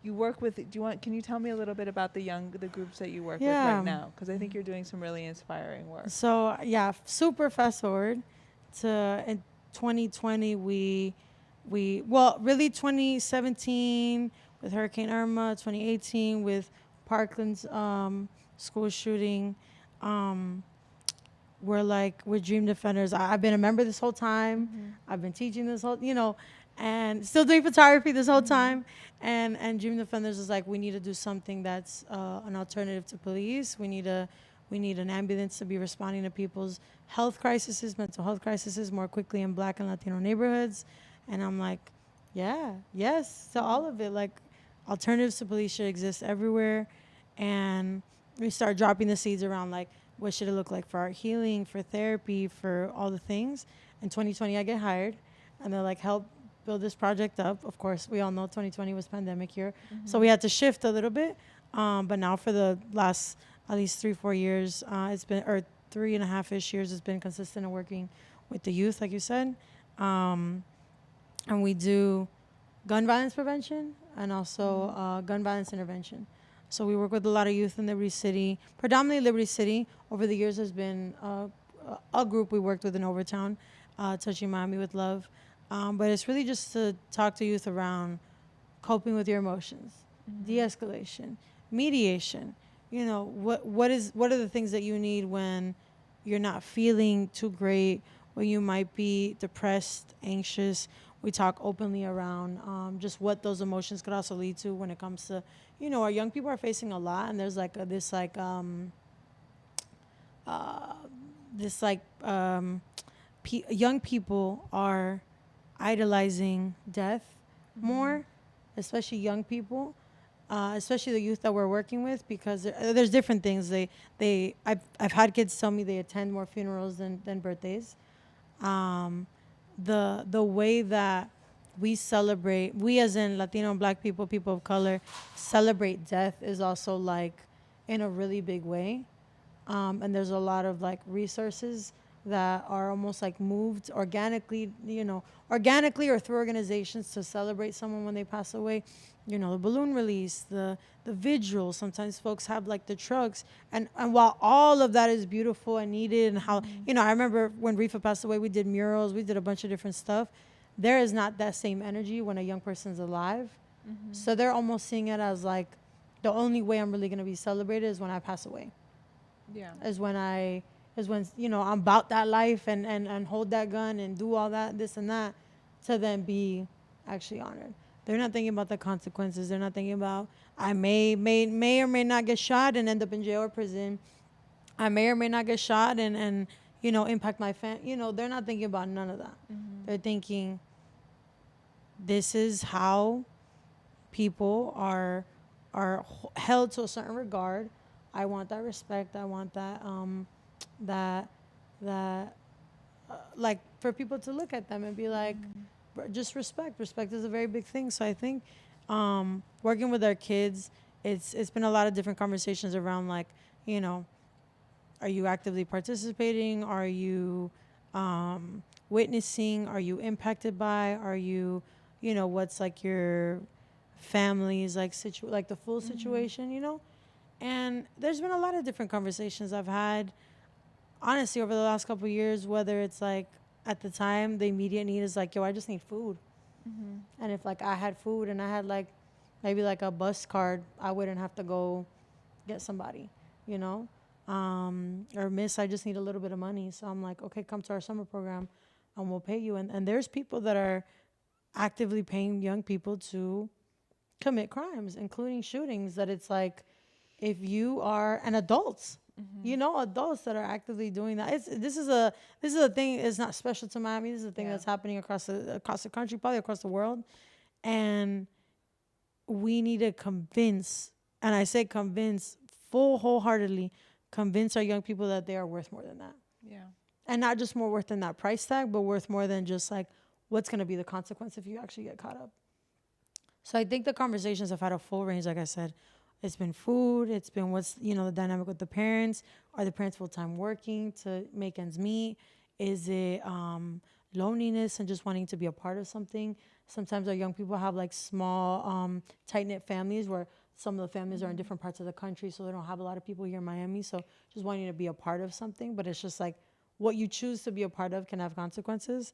You work with, can you tell me a little bit about the groups that you work with right now? Because I think you're doing some really inspiring work. So, super fast forward to in 2020, really 2017 with Hurricane Irma, 2018 with Parkland's school shooting. We're like, we're Dream Defenders. I've been a member this whole time. I've been teaching this whole, and still doing photography this whole time. And Dream Defenders is like, we need to do something that's an alternative to police. We need an ambulance to be responding to people's health crises, mental health crises more quickly in Black and Latino neighborhoods. And I'm like, yes to all of it. Like, alternatives to police should exist everywhere. And we start dropping the seeds around, like, what should it look like for art healing, for therapy, for all the things. In 2020, I get hired. And they're like, help build this project up. Of course, we all know 2020 was pandemic year. So we had to shift a little bit. But now for the last at least 3-4 years, it's been, or 3.5-ish years, it's been consistent in working with the youth, like you said. And we do gun violence prevention and also gun violence intervention. So we work with a lot of youth in Liberty City, predominantly Liberty City. Over the years, there's been a group we worked with in Overtown, Touching Miami with Love. But it's really just to talk to youth around coping with your emotions, de-escalation, mediation. What are the things that you need when you're not feeling too great, when you might be depressed, anxious, We talk openly around just what those emotions could also lead to when it comes to, our young people are facing a lot, and there's like uh, this like young people are idolizing death more, especially young people, especially the youth that we're working with, because there's different things. I've had kids tell me they attend more funerals than birthdays. Um, the way that we as in Latino and Black people, people of color, celebrate death is also like in a really big way. And there's a lot of like resources that are almost like moved organically or through organizations to celebrate someone when they pass away. The balloon release, the vigil. Sometimes folks have like the trucks, and while all of that is beautiful and needed, and how I remember when Rifa passed away, we did murals, we did a bunch of different stuff. There is not that same energy when a young person's alive, so they're almost seeing it as like the only way I'm really gonna be celebrated is when I pass away. Yeah. Is when I'm about that life and hold that gun and do all that, this and that, to then be actually honored. They're not thinking about the consequences. They're not thinking about I may or may not get shot and end up in jail or prison. I may or may not get shot and impact my family. They're not thinking about none of that. They're thinking this is how people are held to a certain regard. I want that respect. I want that like for people to look at them and be like, just respect. Respect is a very big thing. So I think working with our kids, it's been a lot of different conversations around like, are you actively participating? Are you witnessing? Are you impacted by? Are you, what's like your family's like like the full situation, And there's been a lot of different conversations I've had, honestly, over the last couple of years, whether it's like at the time the immediate need is like, yo, I just need food. And if like I had food and I had like maybe like a bus card, I wouldn't have to go get somebody, or miss, I just need a little bit of money. So I'm like, okay, come to our summer program and we'll pay you. And there's people that are actively paying young people to commit crimes, including shootings, that it's like, if you are, and adults, adults that are actively doing that. This is a thing. It's not special to Miami. This is a thing that's happening across the country, probably across the world, and we need to convince, and I say convince, wholeheartedly convince our young people that they are worth more than that. Yeah. And not just more worth than that price tag, but worth more than just like what's going to be the consequence if you actually get caught up. So I think the conversations have had a full range, like I said. It's been food. It's been what's, the dynamic with the parents. Are the parents full-time working to make ends meet? Is it loneliness and just wanting to be a part of something? Sometimes our young people have like small, tight-knit families where some of the families are in different parts of the country, so they don't have a lot of people here in Miami. So just wanting to be a part of something. But it's just like what you choose to be a part of can have consequences.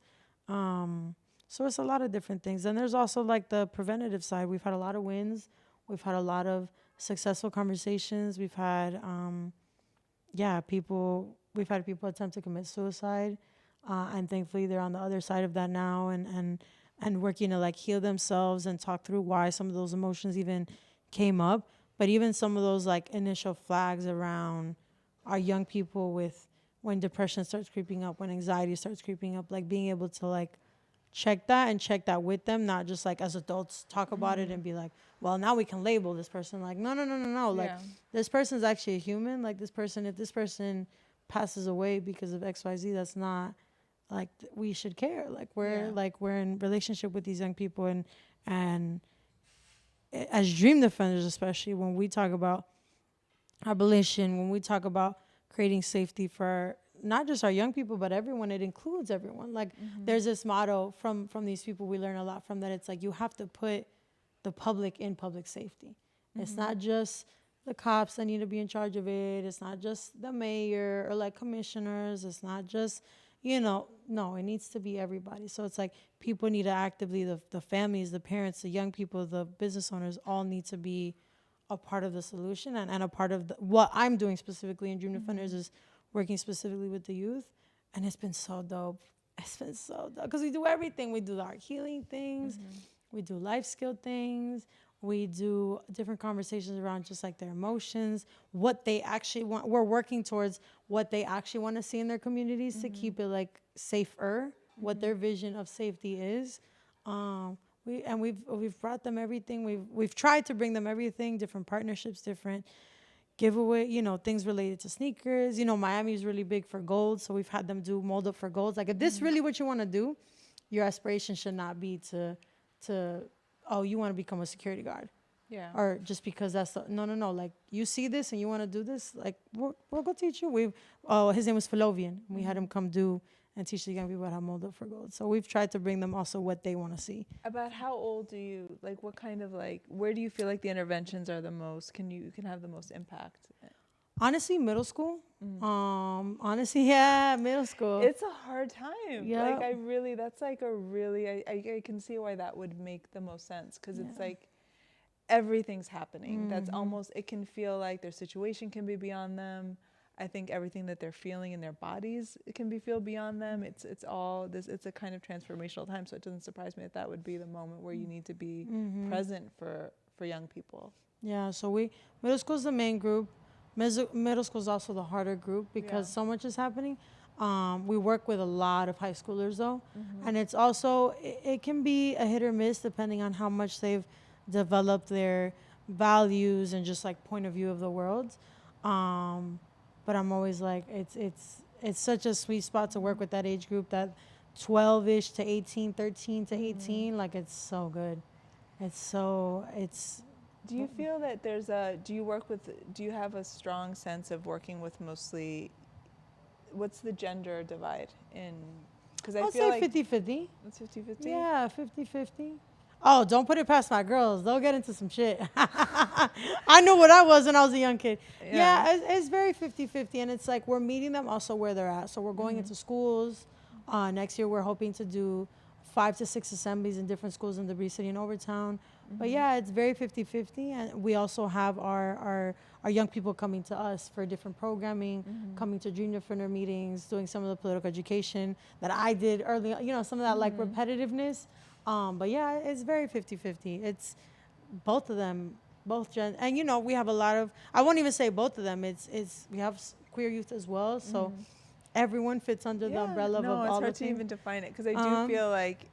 So it's a lot of different things. And there's also like the preventative side. We've had a lot of wins. We've had a lot of successful conversations. We've had, we've had people attempt to commit suicide. And thankfully they're on the other side of that now and working to like heal themselves and talk through why some of those emotions even came up. But even some of those like initial flags around our young people when depression starts creeping up, when anxiety starts creeping up, like being able to like check that with them, not just like as adults talk about it and be like, well, now we can label this person. Like, no. Like, this person's actually a human. Like, if this person passes away because of XYZ, that's not like we should care. Like, we're in relationship with these young people, and as dream defenders, especially when we talk about abolition, when we talk about creating safety for not just our young people, but everyone. It includes everyone. Like there's this motto from these people we learn a lot from, that it's like you have to put the public in public safety. It's not just the cops that need to be in charge of it. It's not just the mayor or like commissioners. It's not just, no, it needs to be everybody. So it's like people need to actively, the families, the parents, the young people, the business owners all need to be a part of the solution and a part of what I'm doing specifically in Dream Defenders is working specifically with the youth. And it's been so dope. It's been so dope because we do everything. We do the art healing things, we do life skill things, we do different conversations around just like their emotions, what they actually want. We're working towards what they actually want to see in their communities to keep it like safer, what their vision of safety is. We've brought them everything. We've tried to bring them everything, different partnerships, different giveaway, things related to sneakers. Miami is really big for gold, so we've had them do mold up for golds. Like, if this really what you want to do, your aspiration should not be to oh, you want to become a security guard. Yeah. Or just because that's no. Like, you see this and you want to do this, like, we'll go teach you. His name was Philovian. We had him come do and teach the young people how to mold up for gold. So we've tried to bring them also what they want to see. About how old do you, like, what kind of, like, where do you feel like the interventions are the most, can have the most impact? Honestly, middle school. Yeah, middle school. It's a hard time. Yeah. Like, that's like a really, I can see why that would make the most sense, because it's like everything's happening. That's almost, it can feel like their situation can be beyond them. I think everything that they're feeling in their bodies, it can feel beyond them. It's all this. It's a kind of transformational time. So it doesn't surprise me that would be the moment where you need to be present for young people. Yeah. So middle school is the main group. Middle school is also the harder group because so much is happening. We work with a lot of high schoolers though, and it's also it can be a hit or miss depending on how much they've developed their values and just like point of view of the world. But I'm always like, it's such a sweet spot to work with that age group, that 12-ish to 18, 13 to 18. Like, it's so good. Do you feel that do you have a strong sense of working with mostly, what's the gender divide in, because I I'll feel say like 50-50. It's 50-50? Yeah, 50-50. Oh, don't put it past my girls. They'll get into some shit. I knew what I was when I was a young kid. Yeah, it's very 50-50. And it's like we're meeting them also where they're at. So we're going into schools. Next year, we're hoping to do 5 to 6 assemblies in different schools in Debris City and Overtown. But yeah, it's very 50-50. And we also have our young people coming to us for different programming, coming to junior offender meetings, doing some of the political education that I did early, some of that like repetitiveness. But yeah, it's very 50-50. It's both of them, and we have a lot of, I won't even say both of them. We have queer youth as well. So everyone fits under the umbrella of all the things. No, it's hard to even define it, because I do feel like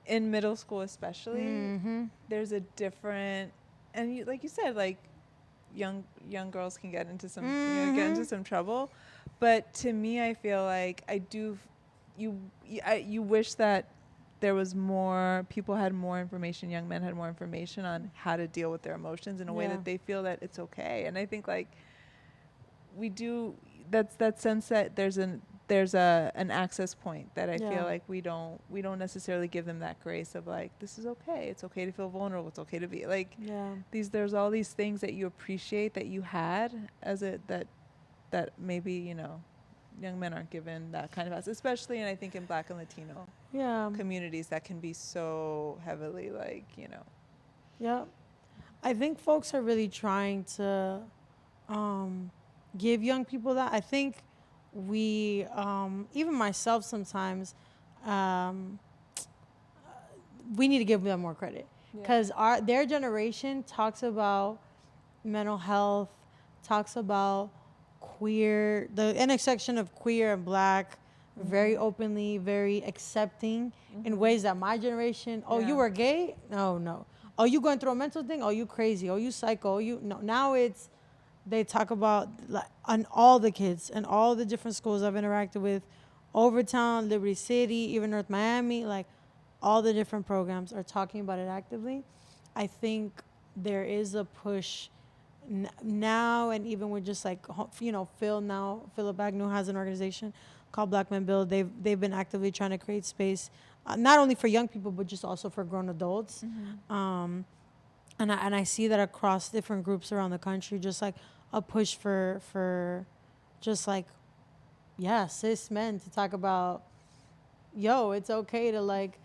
in middle school especially, there's a different, and like you said, like young girls can get into some trouble. But to me, I feel like you wish that there was more, people had more information, young men had more information on how to deal with their emotions in a way that they feel that it's okay. And I think like we do, that's that sense that there's an access point that I feel like we don't necessarily give them that grace of like, this is okay. It's okay to feel vulnerable. It's okay to be like, there's all these things that you appreciate that you had that maybe, young men aren't given that kind of access, especially, and I think in Black and Latino communities that can be so heavily like, Yeah. I think folks are really trying to give young people that. I think we, even myself sometimes, we need to give them more credit, because their generation talks about mental health, talks about queer, the intersection of queer and Black, very openly, very accepting in ways that my generation, you were gay? No. Oh, you going through a mental thing? Oh, you crazy. Oh, you psycho. No. Now they talk about like, on all the kids and all the different schools I've interacted with, Overtown, Liberty City, even North Miami, like all the different programs are talking about it actively. I think there is a push now, and even with just like, Philip Bagnew has an organization called Black Men Build. They've been actively trying to create space, not only for young people, but just also for grown adults. And I see that across different groups around the country, just like a push for just like, cis men to talk about, it's okay to like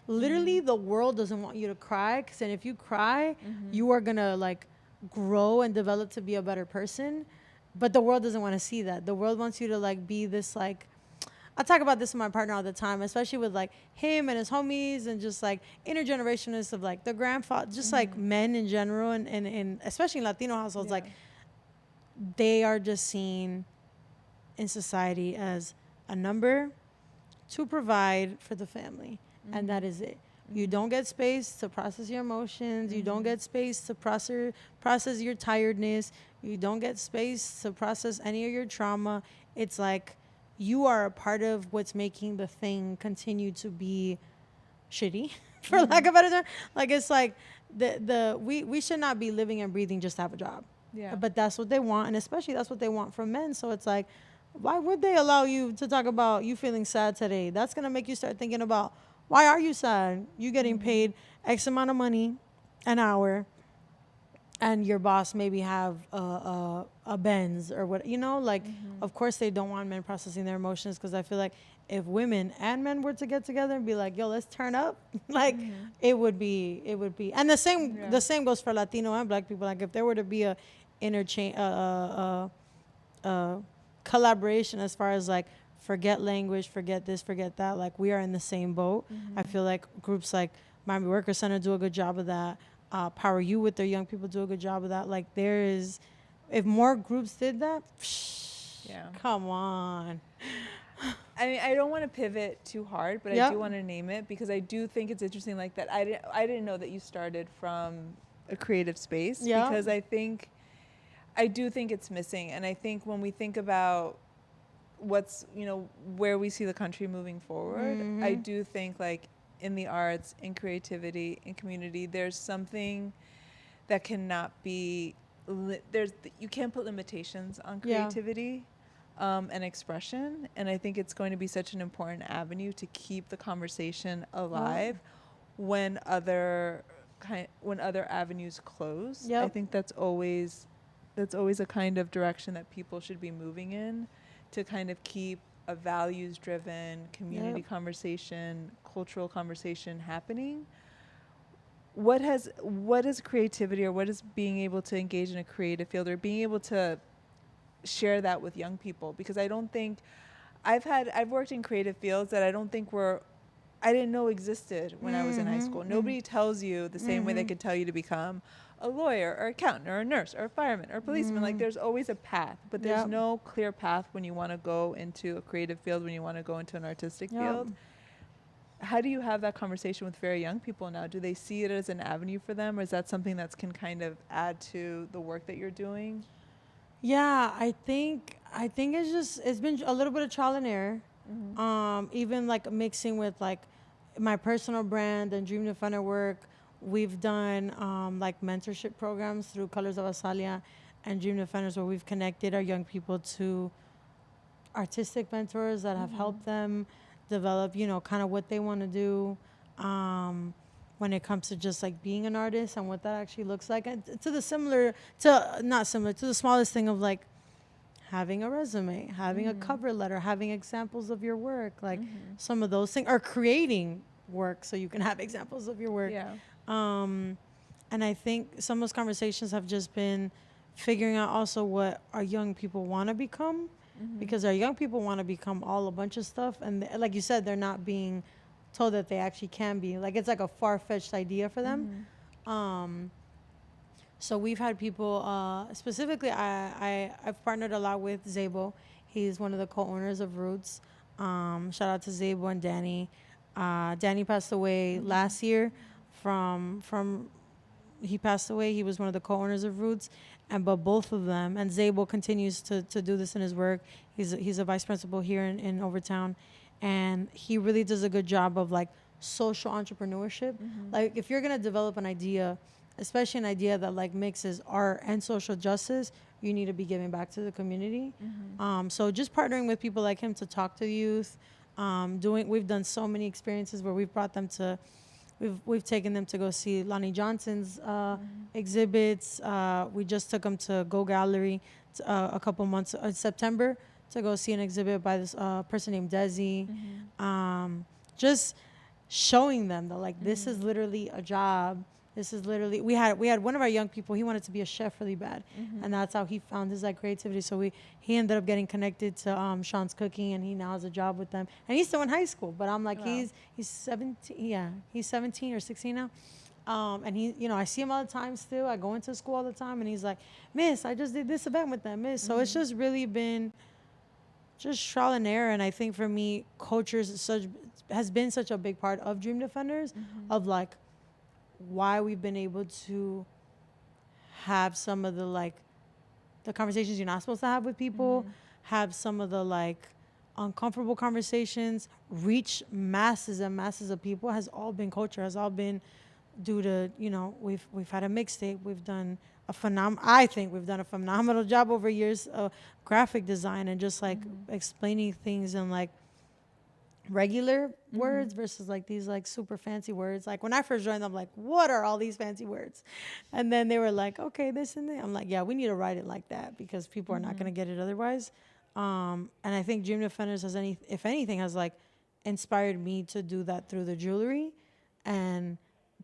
literally the world doesn't want you to cry, because then if you cry, you are gonna like grow and develop to be a better person. But the world doesn't want to see that. The world wants you to like be this like, I talk about this with my partner all the time, especially with like him and his homies and just like intergenerationists of like the grandfather, just like men in general, and especially in Latino households, like they are just seen in society as a number to provide for the family, and that is it. You don't get space to process your emotions. You don't get space to process your tiredness. You don't get space to process any of your trauma. It's like you are a part of what's making the thing continue to be shitty, for lack of a better term. Like, it's like we should not be living and breathing just to have a job. Yeah. But that's what they want, and especially that's what they want from men. So it's like, why would they allow you to talk about you feeling sad today? That's going to make you start thinking about, why are you sad? You getting paid X amount of money an hour, and your boss maybe have a Benz or what, like, of course they don't want men processing their emotions, because I feel like if women and men were to get together and be like, yo, let's turn up, like, it would be. And the same goes for Latino and Black people. Like, if there were to be a interchange, collaboration as far as like, forget language, forget this, forget that, like, we are in the same boat. I feel like groups like Miami Worker Center do a good job of that. Power You with their young people do a good job of that. Like, if more groups did that, come on. I mean, I don't want to pivot too hard, but I do want to name it, because I do think it's interesting, like, that I didn't know that you started from a creative space, because I do think it's missing. And I think when we think about what's, where we see the country moving forward, I do think, like, in the arts, in creativity, in community, there's something that cannot be, you can't put limitations on creativity and expression. And I think it's going to be such an important avenue to keep the conversation alive when other avenues close. I think that's always a kind of direction that people should be moving in, to kind of keep a values-driven community conversation, cultural conversation happening. What is creativity, or what is being able to engage in a creative field, or being able to share that with young people? Because I don't think I've worked in creative fields that I didn't know existed when I was in high school. Nobody tells you the same way they could tell you to become a lawyer or accountant or a nurse or a fireman or a policeman. Like, there's always a path, but there's no clear path when you want to go into a creative field, when you want to go into an artistic field. How do you have that conversation with very young people now? Do they see it as an avenue for them, or is that something that's can kind of add to the work that you're doing? Yeah, I think it's been a little bit of trial and error. Even like mixing with like my personal brand and Dream Defender work. We've done like mentorship programs through Colors of Azalia and Dream Defenders, where we've connected our young people to artistic mentors that have helped them develop, kind of what they want to do when it comes to just like being an artist and what that actually looks like. And to the smallest thing of like having a resume, having a cover letter, having examples of your work, like some of those things, or creating work so you can have examples of your work. And I think some of those conversations have just been figuring out also what our young people want to become, because our young people want to become all a bunch of stuff, and like you said, they're not being told that they actually can be. Like, it's like a far-fetched idea for them. So we've had people, specifically I've partnered a lot with Zabo. He's one of the co-owners of Roots. Shout out to Zabo and Danny. Danny passed away last year he passed away. He was one of the co-owners of Roots, but both of them, and Zabo continues to do this in his work. He's a vice principal here in Overtown, and he really does a good job of like social entrepreneurship. Like, if you're gonna develop an idea, especially an idea that like mixes art and social justice, you need to be giving back to the community. So just partnering with people like him to talk to the youth, we've done so many experiences where we've brought them to, we've taken them to go see Lonnie Johnson's exhibits. We just took them to Go Gallery a couple months in September to go see an exhibit by this person named Desi. Just showing them that like this is literally a job This is literally, we had one of our young people, he wanted to be a chef really bad. And that's how he found his like creativity. So he ended up getting connected to Sean's Cooking, and he now has a job with them. And he's still in high school, but I'm like, Wow. he's 17. Yeah, he's 17 or 16 now. And he, you know, I see him all the time still. I go into school all the time, and he's like, Miss, I just did this event with them, Miss. So it's just really been just trial and error. And I think for me, culture has been such a big part of Dream Defenders, of like why we've been able to have some of the like the conversations you're not supposed to have with people, have some of the like uncomfortable conversations, reach masses and masses of people, has all been culture, has all been due to, you know, we've had a mixtape, we've done I think we've done a phenomenal job over years of graphic design and just like explaining things in like regular words versus like these like super fancy words. Like when I first joined, I'm like, what are all these fancy words? And then they were like, okay, this and that. I'm like, yeah, we need to write it like that because people are not going to get it otherwise. And I think Dream Defenders if anything, has like inspired me to do that through the jewelry and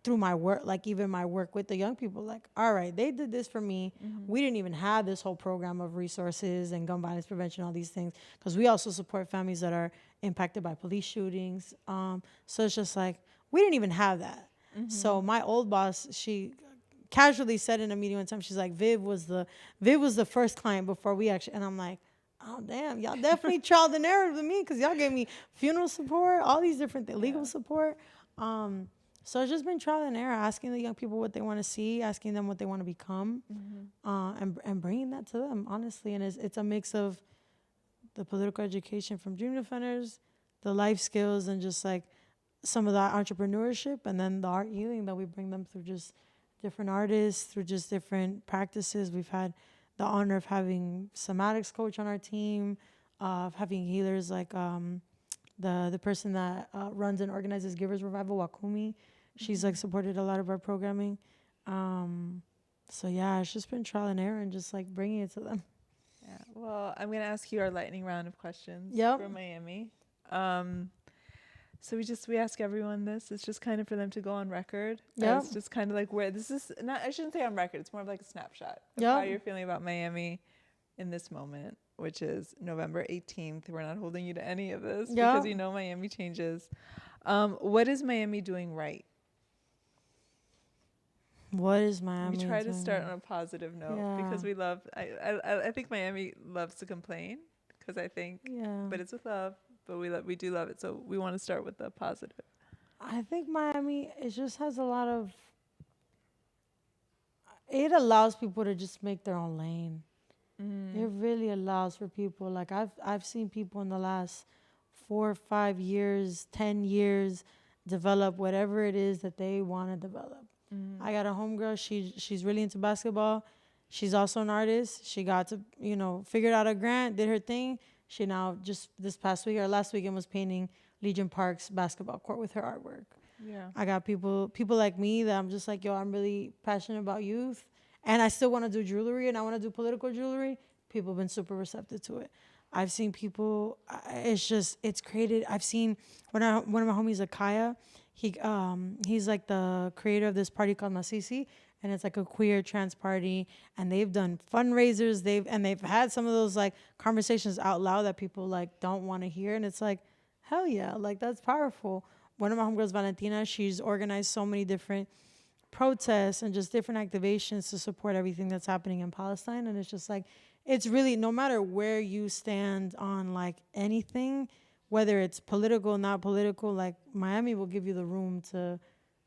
through my work, like even my work with the young people. Like, all right, they did this for me. We didn't even have this whole program of resources and gun violence prevention, all these things, because we also support families that are impacted by police shootings. So it's just like, we didn't even have that. So my old boss, she casually said in a meeting one time, she's like, Viv was the first client before we actually, and I'm like, oh damn, y'all definitely trialed and errored with me, because y'all gave me funeral support, all these different things, legal support. So it's just been trial and error, asking the young people what they want to see, asking them what they want to become, and bringing that to them, honestly. And it's a mix of the political education from Dream Defenders, the life skills, and just like some of that entrepreneurship, and then the art healing that we bring them through just different artists, through just different practices. We've had the honor of having somatics coach on our team, of having healers like the person that runs and organizes Givers Revival, Wakumi. She's like supported a lot of our programming. So yeah, it's just been trial and error and just like bringing it to them. Yeah. Well, I'm going to ask you our lightning round of questions for Miami. So we ask everyone this. It's just kind of for them to go on record. Yeah. It's just kind of like where this is not, I shouldn't say on record. It's more of like a snapshot of how you're feeling about Miami in this moment, which is November 18th. We're not holding you to any of this because you know Miami changes. What is Miami doing right? What is Miami? We try to start on a positive note because we love. I think Miami loves to complain because I think, but it's with love. But we do love it, so we want to start with the positive. I think Miami, it just has a lot of. It allows people to just make their own lane. It really allows for people. Like I've seen people in the last 4 or 5 years, 10 years, develop whatever it is that they want to develop. I got a homegirl. She's really into basketball. She's also an artist. She got to, figured out a grant, did her thing. She now just this past week or last weekend was painting Legion Park's basketball court with her artwork. Yeah. I got people like me that I'm just like, yo, I'm really passionate about youth. And I still want to do jewelry and I want to do political jewelry. People have been super receptive to it. I've seen people, it's created. I've seen one of my homies, Akaya, he's like the creator of this party called Masisi, and it's like a queer trans party, and they've done fundraisers. They've had some of those like conversations out loud that people like don't want to hear, and it's like, hell yeah, like that's powerful. One of my homegirls, Valentina, she's organized so many different protests and just different activations to support everything that's happening in Palestine, and it's just like, it's really, no matter where you stand on like anything, whether it's political, not political, like Miami will give you the room to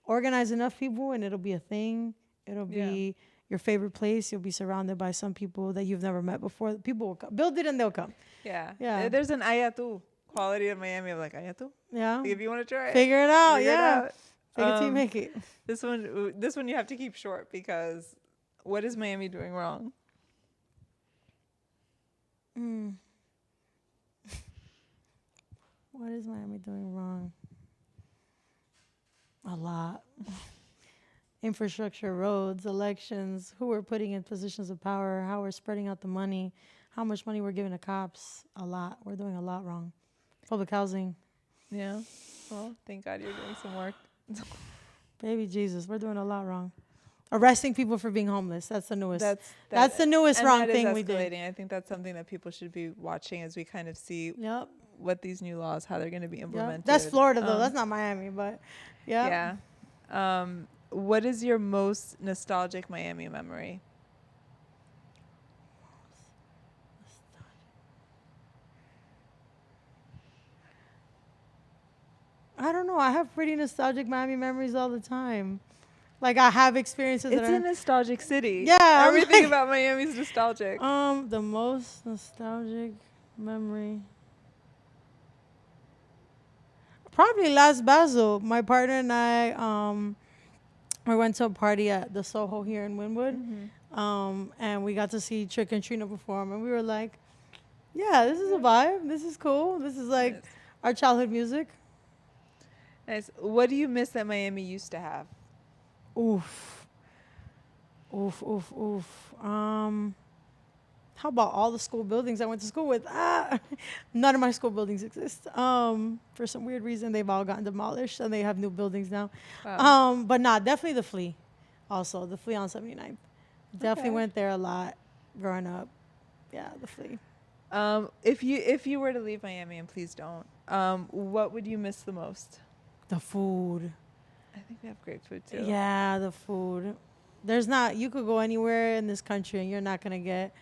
organize enough people and it'll be a thing. It'll be your favorite place. You'll be surrounded by some people that you've never met before. People will come. Build it and they'll come. Yeah. There's an ayatu quality of Miami of like ayatu. Yeah. Like if you want to try it. Figure it out. Fake it till you make it. This one you have to keep short because what is Miami doing wrong? What is Miami doing wrong? A lot. Infrastructure, roads, elections, who we're putting in positions of power, how we're spreading out the money, how much money we're giving to cops. A lot. We're doing a lot wrong. Public housing. Yeah. Well, thank God you're doing some work. Baby Jesus, we're doing a lot wrong. Arresting people for being homeless. That's the newest. That's the newest and wrong that thing is we did. escalating. I think that's something that people should be watching as we kind of see Yep. what these new laws, how they're going to be implemented. Yep. That's Florida though. That's not Miami, but yeah. Yeah. What is your most nostalgic Miami memory? I don't know. I have pretty nostalgic Miami memories all the time. Like I have experiences. It's a nostalgic city. Yeah, everything about Miami is nostalgic. The most nostalgic memory. Probably last Basel. My partner and I, we went to a party at the Soho here in Wynwood, and we got to see Trick and Trina perform, and we were like, "Yeah, this is a vibe. This is cool. This is like Nice. our childhood music." Nice. What do you miss that Miami used to have? Oof. Oof, oof, oof. How about all the school buildings I went to school with? None of my school buildings exist. For some weird reason, they've all gotten demolished and they have new buildings now. Wow. But nah, definitely the Flea. Also, the Flea on 79th. Definitely Okay. went there a lot growing up. Yeah, the Flea. If you were to leave Miami, and please don't, what would you miss the most? The food. I think we have great food too. Yeah, the food. You could go anywhere in this country and you're not going to get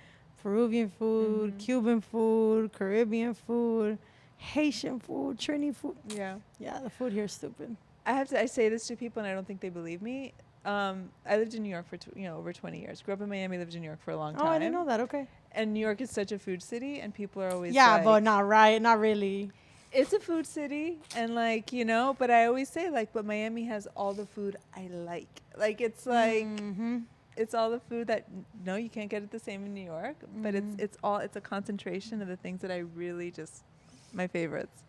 Peruvian food, Cuban food, Caribbean food, Haitian food, Trini food. Yeah. Yeah, the food here is stupid. I say this to people and I don't think they believe me. I lived in New York for over 20 years. Grew up in Miami, lived in New York for a long time. Oh, I didn't know that. Okay. And New York is such a food city, and people are always Yeah, like, but not really. it's a food city, and but I always say but Miami has all the food I like. Like it's like it's all the food that no, you can't get it the same in New York, but it's a concentration of the things that I really just my favorites.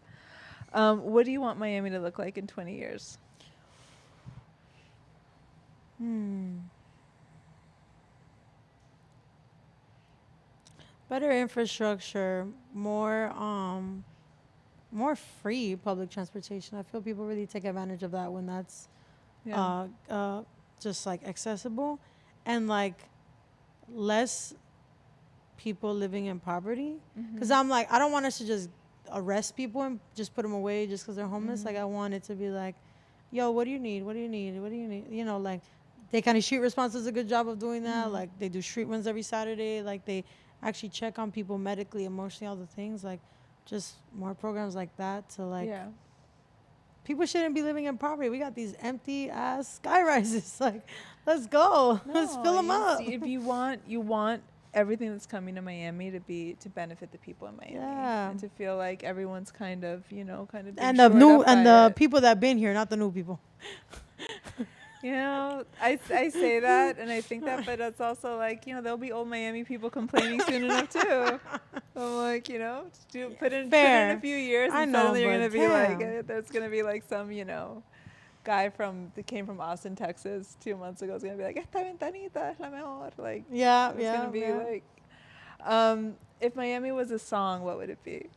What do you want Miami to look like in 20 years? Better infrastructure, more free public transportation. I feel people really take advantage of that when that's just like accessible, and like less people living in poverty. Because I'm like, I don't want us to just arrest people and just put them away just because they're homeless. Like I want it to be like, yo, what do you need? What do you need? What do you need? You know, like they kind of street response does a good job of doing that. Like they do street runs every Saturday. Like they actually check on people medically, emotionally, all the things. Like just more programs like that to like people shouldn't be living in poverty. We got these empty ass sky rises. Like let's go. Let's fill them up. If you want everything that's coming to Miami to benefit the people in Miami, and to feel like everyone's kind of and the people that been here, not the new people. I say that and I think that, but it's also like there'll be old Miami people complaining soon enough too. I'm like put in a few years and suddenly you're gonna be like there's gonna be like some guy that came from Austin, Texas 2 months ago is gonna be like esta ventanita es la mejor, like it's gonna be like if Miami was a song, what would it be?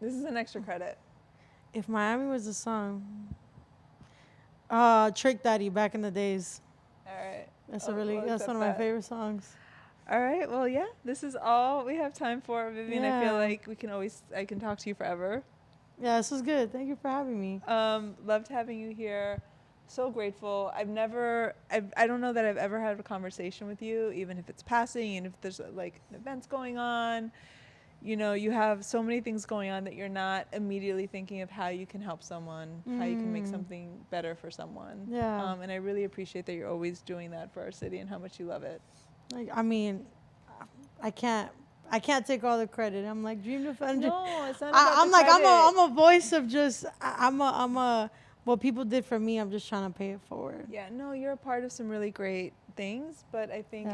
This is an extra credit. If Miami was a song, Trick Daddy, Back in the Days. All right. That's one of my favorite songs. All right. Well, yeah, this is all we have time for, Vivian. I feel like I can talk to you forever. Yeah, this was good. Thank you for having me. Loved having you here. So grateful. I don't know that I've ever had a conversation with you, even if it's passing and if there's like events going on. You have so many things going on that you're not immediately thinking of how you can help someone, how you can make something better for someone. Yeah. And I really appreciate that you're always doing that for our city and how much you love it. Like, I mean, I can't take all the credit. I'm like dream defender. No, it's not about the credit. I'm a voice of just I'm a what people did for me. I'm just trying to pay it forward. Yeah, no, you're a part of some really great things, but I think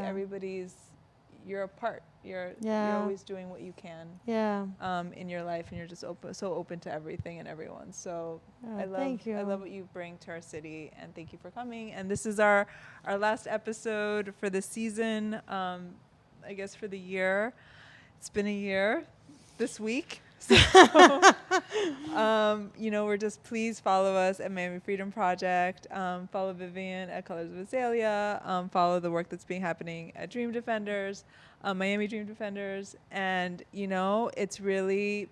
you're a part. You're always doing what you can. Yeah. In your life, and you're just so open to everything and everyone. So thank you. I love what you bring to our city, and thank you for coming. And this is our last episode for the season. I guess for the year. It's been a year this week. We're just, please follow us at Miami Freedom Project. Follow Vivian at Colors of Azalea. Follow the work that's being happening at Dream Defenders, Miami Dream Defenders. And, it's really,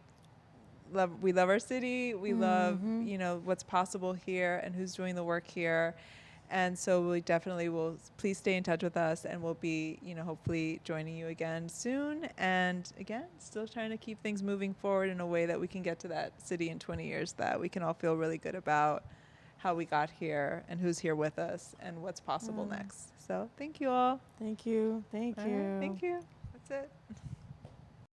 we love our city. We love, what's possible here and who's doing the work here. And so we definitely will, please stay in touch with us, and we'll be, hopefully joining you again soon. And again, still trying to keep things moving forward in a way that we can get to that city in 20 years that we can all feel really good about how we got here and who's here with us and what's possible next. So thank you all. Thank you. Thank you. Thank you. That's it.